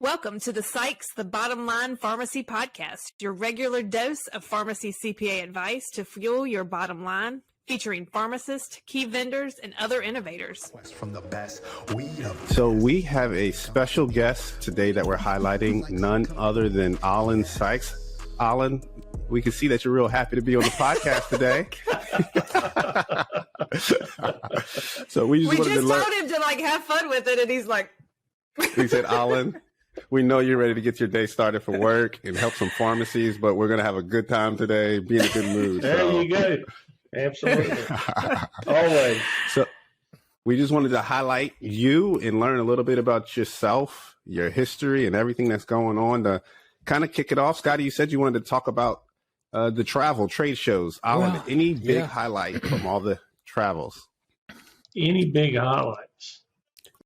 Welcome to the Sykes, the Bottom Line Pharmacy Podcast, your regular dose of pharmacy CPA advice to fuel your bottom line, featuring pharmacists, key vendors, and other innovators. From the best So we have a special guest today that we're highlighting, none other than Ollin Sykes. Ollin, we can see that you're real happy to be on the podcast today. So we just told him to have fun with it, and he's like, he said, Ollin, we know you're ready to get your day started for work and help some pharmacies, but we're going to have a good time today, be in a good mood. There you go. Absolutely. Always. So we just wanted to highlight you and learn a little bit about yourself, your history, and everything that's going on. To kind of kick it off, Scotty, you said you wanted to talk about the travel trade shows. Ollin, any big highlight from all the travels? Any big highlights?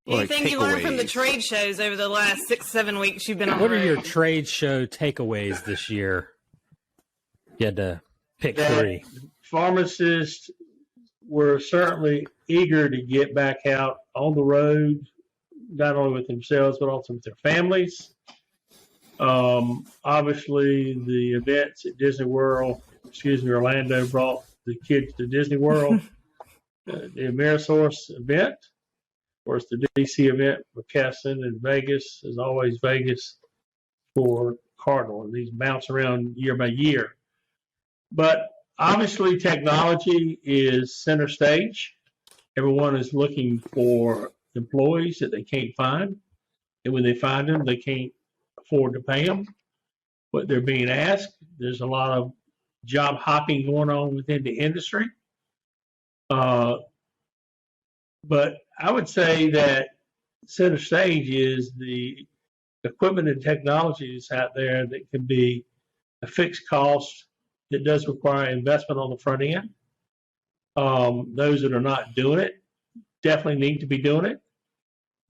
Anything you learned from the trade shows over the last 6-7 weeks you've been on? What are your trade show takeaways this year? You had to pick three. Pharmacists were certainly eager to get back out on the road, not only with themselves, but also with their families. Obviously, the events at Orlando brought the kids to Disney World. The Amerisource event, of course, the DC event with Kesson and Vegas is always Vegas for Cardinal, and these bounce around year by year. But obviously, technology is center stage. Everyone is looking for employees that they can't find, and when they find them, they can't afford to pay them what they're being asked. There's a lot of job hopping going on within the industry. But I would say that center stage is the equipment and technologies out there that can be a fixed cost that does require investment on the front end. Those that are not doing it definitely need to be doing it.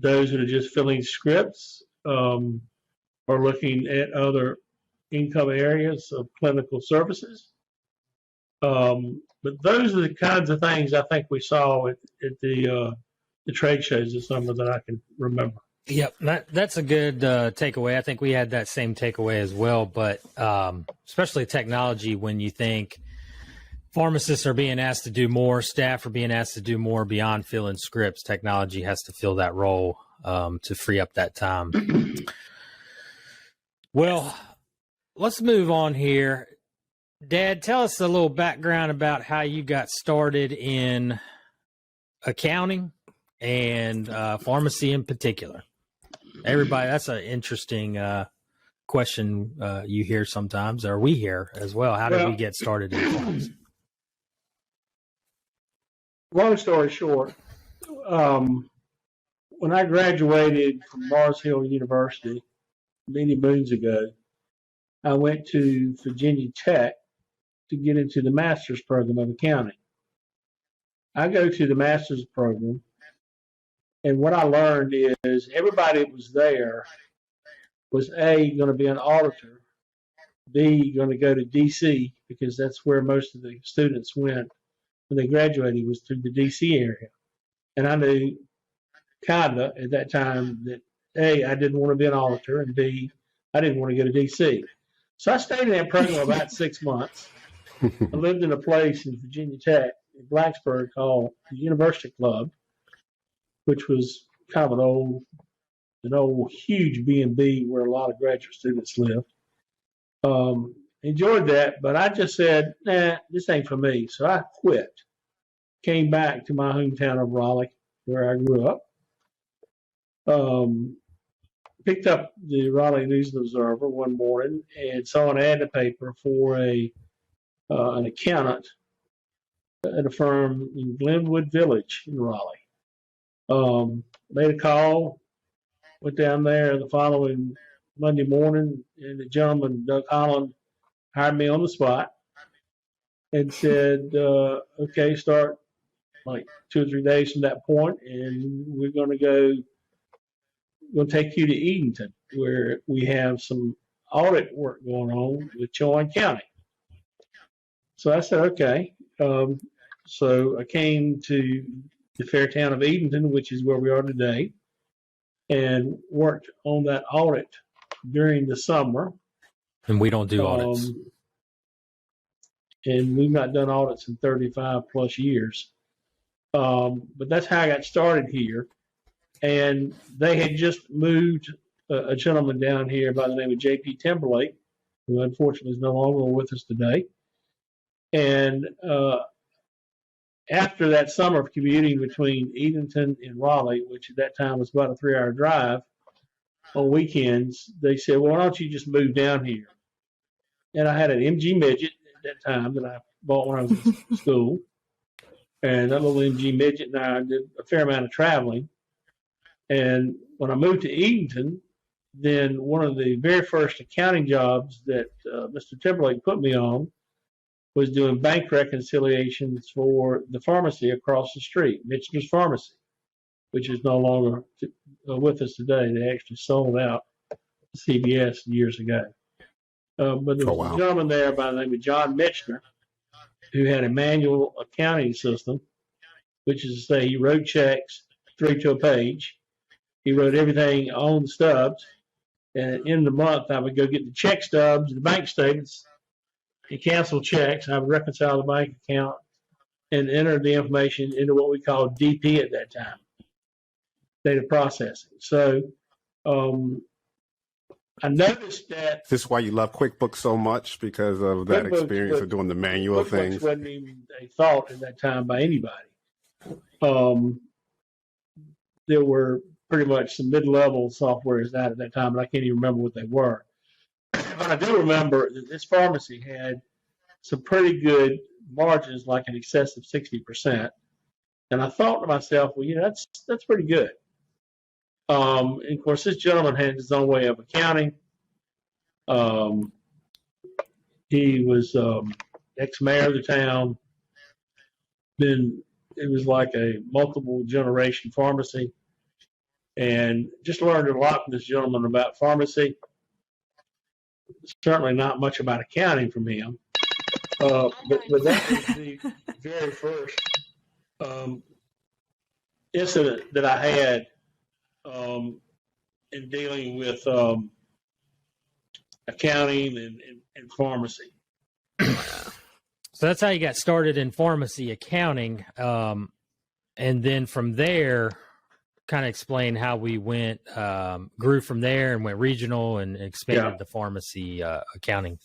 Those that are just filling scripts are looking at other income areas of clinical services. But those are the kinds of things I think we saw at the trade shows this summer that I can remember. Yep, that's a good takeaway. I think we had that same takeaway as well, but especially technology, when you think pharmacists are being asked to do more, staff are being asked to do more beyond filling scripts, technology has to fill that role to free up that time. Well, let's move on here. Dad, tell us a little background about how you got started in accounting and pharmacy in particular. Everybody, that's an interesting question you hear sometimes, or we hear as well. How did we get started in pharmacy? Long story short, when I graduated from Mars Hill University many moons ago, I went to Virginia Tech to get into the master's program of accounting. I go to the master's program, and what I learned is everybody that was there was A, going to be an auditor, B, going to go to DC, because that's where most of the students went when they graduated, was through the DC area. And I knew kind of at that time that A, I didn't want to be an auditor, and B, I didn't want to go to DC. So I stayed in that program about 6 months. I lived in a place in Virginia Tech in Blacksburg called the University Club, which was kind of an old huge B&B where a lot of graduate students lived. Enjoyed that, but I just said, nah, this ain't for me. So I quit. Came back to my hometown of Raleigh, where I grew up. Picked up the Raleigh News and Observer one morning and saw an ad in the paper for an accountant at a firm in Glenwood Village in Raleigh. Made a call, went down there the following Monday morning, and the gentleman, Doug Holland, hired me on the spot and said, okay, start like 2 or 3 days from that point, and we're going to take you to Edenton, where we have some audit work going on with Chowan County. So I said, okay. So I came to the fair town of Edenton, which is where we are today. and worked on that audit during the summer. And we don't do audits. And we've not done audits in 35 plus years. But that's how I got started here. And they had just moved a gentleman down here by the name of J.P. Timberlake, who unfortunately is no longer with us today. And after that summer of commuting between Edenton and Raleigh, which at that time was about a 3-hour drive on weekends, they said, well, why don't you just move down here? And I had an MG Midget at that time that I bought when I was in school. And that little MG Midget and I did a fair amount of traveling. And when I moved to Edenton, then one of the very first accounting jobs that Mr. Timberlake put me on was doing bank reconciliations for the pharmacy across the street, Michener's Pharmacy, which is no longer with us today. They actually sold out CBS years ago. But there was a gentleman there by the name of John Michener who had a manual accounting system, which is to say he wrote checks 3 to a page. He wrote everything on the stubs. And at the end of the month, I would go get the check stubs, the bank statements, and cancel checks. I would reconcile the bank account and enter the information into what we called DP at that time, data processing. So I noticed that. This is why you love QuickBooks so much, because of that experience of doing the manual things. QuickBooks wasn't even a thought at that time by anybody. There were pretty much some mid-level softwares out at that time, but I can't even remember what they were. But I do remember that this pharmacy had some pretty good margins, like in excess of 60%. And I thought to myself, well, that's pretty good. And of course, this gentleman had his own way of accounting. He was ex-mayor of the town. Then it was like a multiple generation pharmacy, and just learned a lot from this gentleman about pharmacy. Certainly not much about accounting from him. But that was the very first incident that I had in dealing with accounting and pharmacy. So that's how you got started in pharmacy accounting. And then from there, kind of explain how we went, grew from there and went regional and expanded the pharmacy accounting.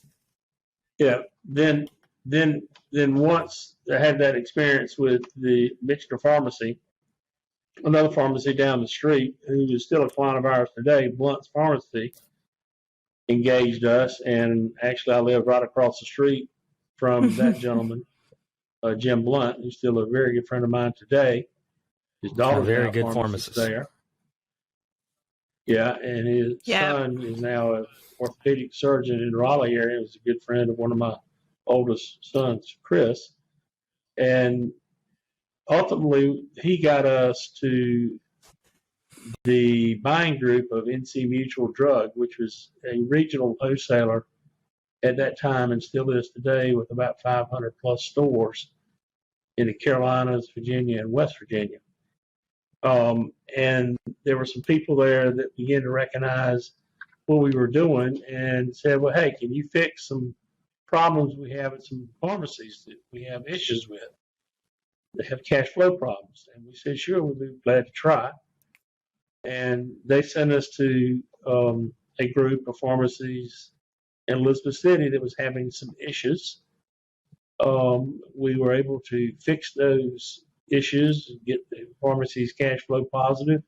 Yeah. Then once I had that experience with the Michener Pharmacy, another pharmacy down the street, who is still a client of ours today, Blunt's Pharmacy, engaged us. And actually, I live right across the street from that gentleman, Jim Blunt, who's still a very good friend of mine today. His daughter's very now good pharmacist there. Yeah, and his son is now an orthopedic surgeon in the Raleigh area. He was a good friend of one of my oldest sons, Chris. And ultimately, he got us to the buying group of NC Mutual Drug, which was a regional wholesaler at that time and still is today, with about 500 plus stores in the Carolinas, Virginia, and West Virginia. And there were some people there that began to recognize what we were doing and said, well, hey, can you fix some problems we have at some pharmacies that we have issues with? They have cash flow problems. And we said, sure, we'd be glad to try. And they sent us to a group of pharmacies in Elizabeth City that was having some issues. We were able to fix those issues, get the pharmacies cash flow positive,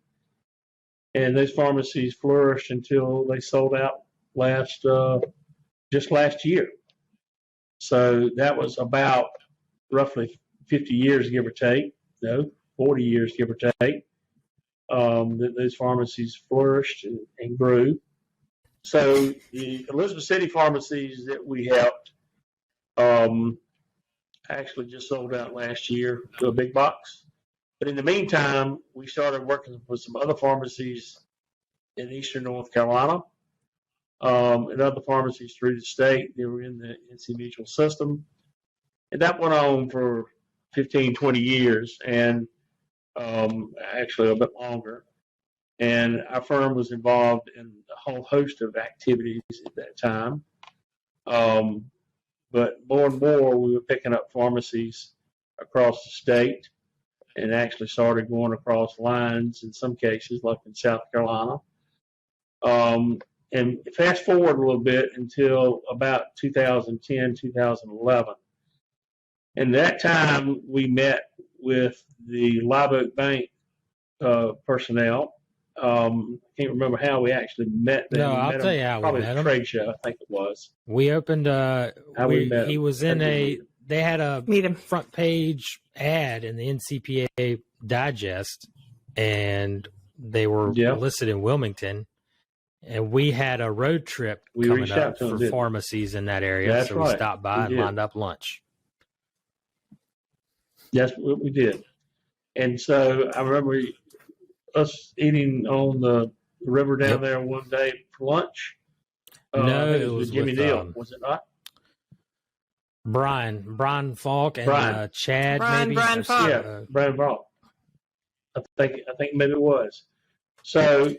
and those pharmacies flourished until they sold out just last year. So that was about roughly 50 years, give or take. No, 40 years, give or take. That those pharmacies flourished and grew. So the Elizabeth City pharmacies that we helped actually just sold out last year to a big box. But in the meantime, we started working with some other pharmacies in eastern North Carolina and other pharmacies through the state. They were in the NC Mutual system. And that went on for 15, 20 years, and actually a bit longer. And our firm was involved in a whole host of activities at that time. But more and more, we were picking up pharmacies across the state and actually started going across lines in some cases, like in South Carolina. And fast forward a little bit until about 2010, 2011. And that time, we met with the Live Oak Bank personnel. I can't remember how we actually met them. No, I'll tell you how we met them. them. Trade show, I think it was. We opened he was in they had a Meet him. front page ad in the NCPA Digest, and they were listed in Wilmington. And we had a road trip coming up for pharmacies in that area. That's so right. We stopped by and lined up lunch. That's what we did. And so I remember us eating on the river down there one day for lunch. No, it was Jimmy Neal, was it not? Brian Falk and Chad, maybe. Brian Falk. Yeah, Brian Falk. I think maybe it was. So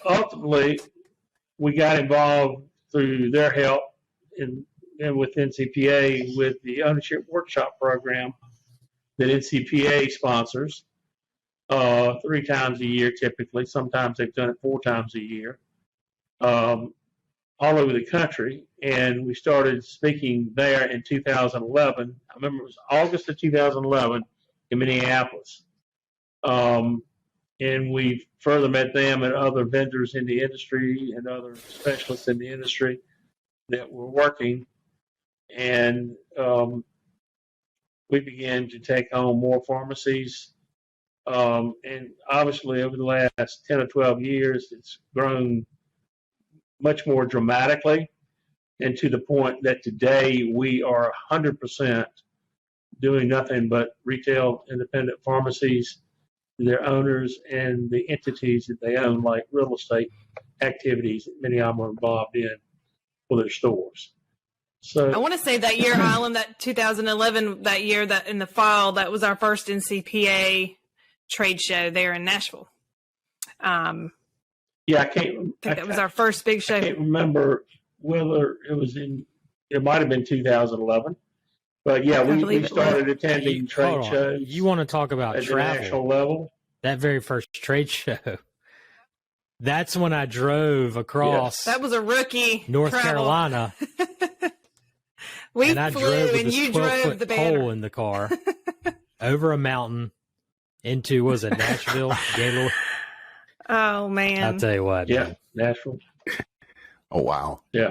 ultimately, we got involved through their help and with NCPA with the ownership workshop program that NCPA sponsors 3 times a year typically. Sometimes they've done it 4 times a year, all over the country. And we started speaking there in 2011. I remember it was August of 2011 in Minneapolis. And we further met them and other vendors in the industry and other specialists in the industry that were working. And we began to take on more pharmacies. And obviously, over the last 10 or 12 years, it's grown much more dramatically, and to the point that today we are 100% doing nothing but retail independent pharmacies, their owners, and the entities that they own, like real estate activities that many of them are involved in for their stores. So I want to say that year, Ollin, that 2011, that year, that in the fall, that was our first NCPA trade show there in Nashville. Yeah, I think that was our first big show. I can't remember whether it might have been 2011. But yeah, we started attending trade shows. You want to talk about at travel? The national level? That very first trade show. That's when I drove across. That was a rookie North travel. Carolina. We and I flew drove with and you drove the banner. pole in the car over a mountain into, was it Nashville? Gaylord? Oh, man. I'll tell you what. Yeah, man. Nashville. Oh, wow. Yeah.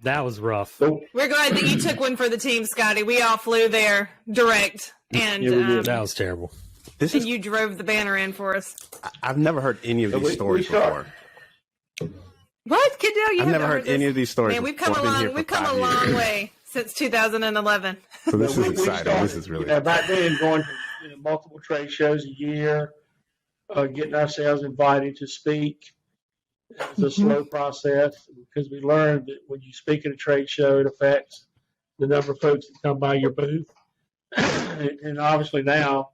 That was rough. So, we're glad that you took one for the team, Scotty. We all flew there direct. And that was terrible. And you drove the banner in for us. I've never heard any of these stories before. What? Kendell, I've never heard any of these stories. Man, we've come a long way since 2011. So this is exciting. This is really back then, going to multiple trade shows a year, getting ourselves invited to speak. It was a slow process because we learned that when you speak at a trade show, it affects the number of folks that come by your booth. And obviously now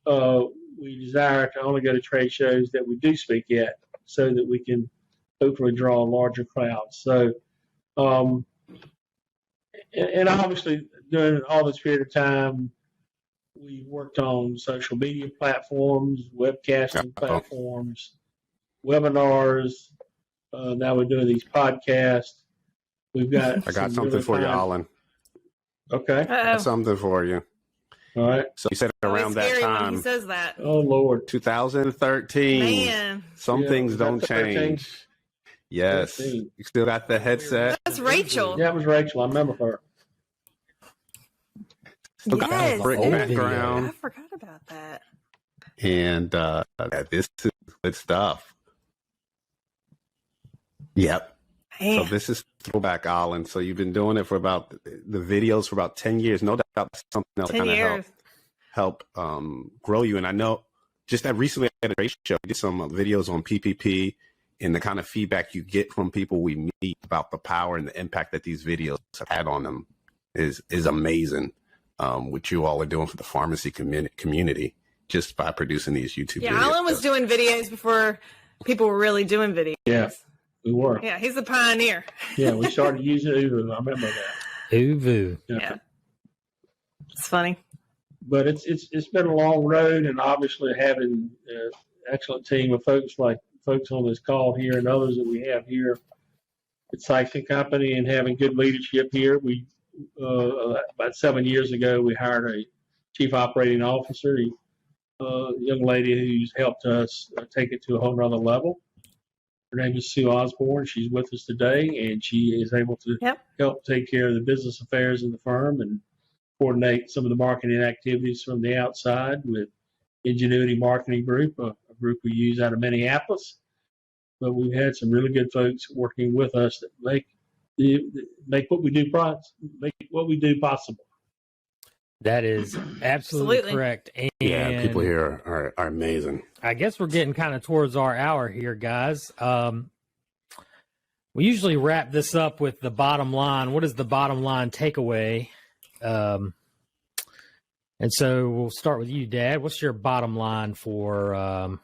we desire to only go to trade shows that we do speak at so that we can hopefully draw larger crowds. So, and obviously during all this period of time, we worked on social media platforms, webcasting platforms, webinars. Now we're doing these podcasts. We've got. I got something for you, Ollin. Okay. Uh-oh. Got something for you. All right. So you said around that time. When he says that. Oh Lord. 2013. Man. Some things don't change. Yes. 13. You still got the headset. That's Rachel. Yeah, it was Rachel. I remember her. Still got Yes. the brick background. I forgot about that. And this is good stuff. Yep. Man. So this is throwback, Ollin. So you've been doing it for about the videos for about 10 years. No doubt that's something else 10 kind of years. help grow you. And I know just that recently at a trade show, we did some videos on PPP and the kind of feedback you get from people we meet about the power and the impact that these videos have had on them is amazing. What you all are doing for the pharmacy community. just by producing these YouTube videos. Yeah, Ollin was doing videos before people were really doing videos. Yeah, we were. Yeah, he's the pioneer. Yeah, we started using Uvu. I remember that. Uvu. Yeah. It's funny. But it's been a long road, and obviously having an excellent team of folks like folks on this call here and others that we have here at Sykes Company, and having good leadership here. We about 7 years ago we hired a chief operating officer, a young lady who's helped us take it to a whole nother level. Her name is Sue Osborne. She's with us today, and she is able to help take care of the business affairs of the firm and coordinate some of the marketing activities from the outside with Ingenuity Marketing Group, a group we use out of Minneapolis. But we've had some really good folks working with us that make what we do possible. That is absolutely correct. And yeah, people here are amazing. I guess we're getting kind of towards our hour here, guys. We usually wrap this up with the bottom line. What is the bottom line takeaway? And so we'll start with you, Dad. What's your bottom line for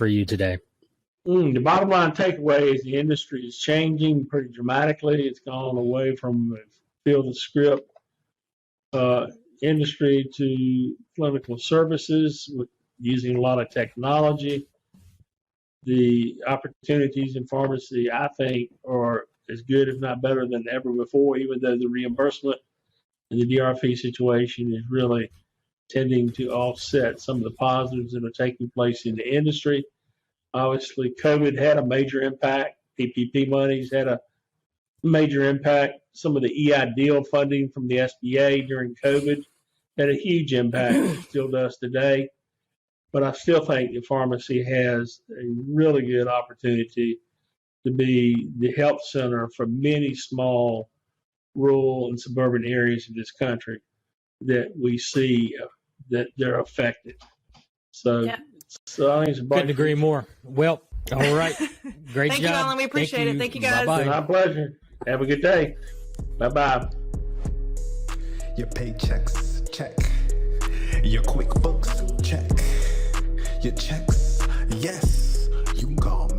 you today? The bottom line takeaway is the industry is changing pretty dramatically. It's gone away from field and script industry to clinical services with using a lot of technology. The opportunities in pharmacy, I think, are as good, if not better, than ever before, even though the reimbursement and the DRP situation is really tending to offset some of the positives that are taking place in the industry. Obviously, COVID had a major impact. PPP monies had a major impact. Some of the EIDL funding from the SBA during COVID had a huge impact. It still does today. But I still think the pharmacy has a really good opportunity to be the health center for many small rural and suburban areas of this country that we see that they're affected. So, so I think it's couldn't agree more. Well, all right. Great Thank job. you, Ollin. We appreciate it. Thank you, guys. Bye-bye. My pleasure. Have a good day. Bye-bye. Your paychecks, check. Your QuickBooks, check. Your checks, yes, you gon'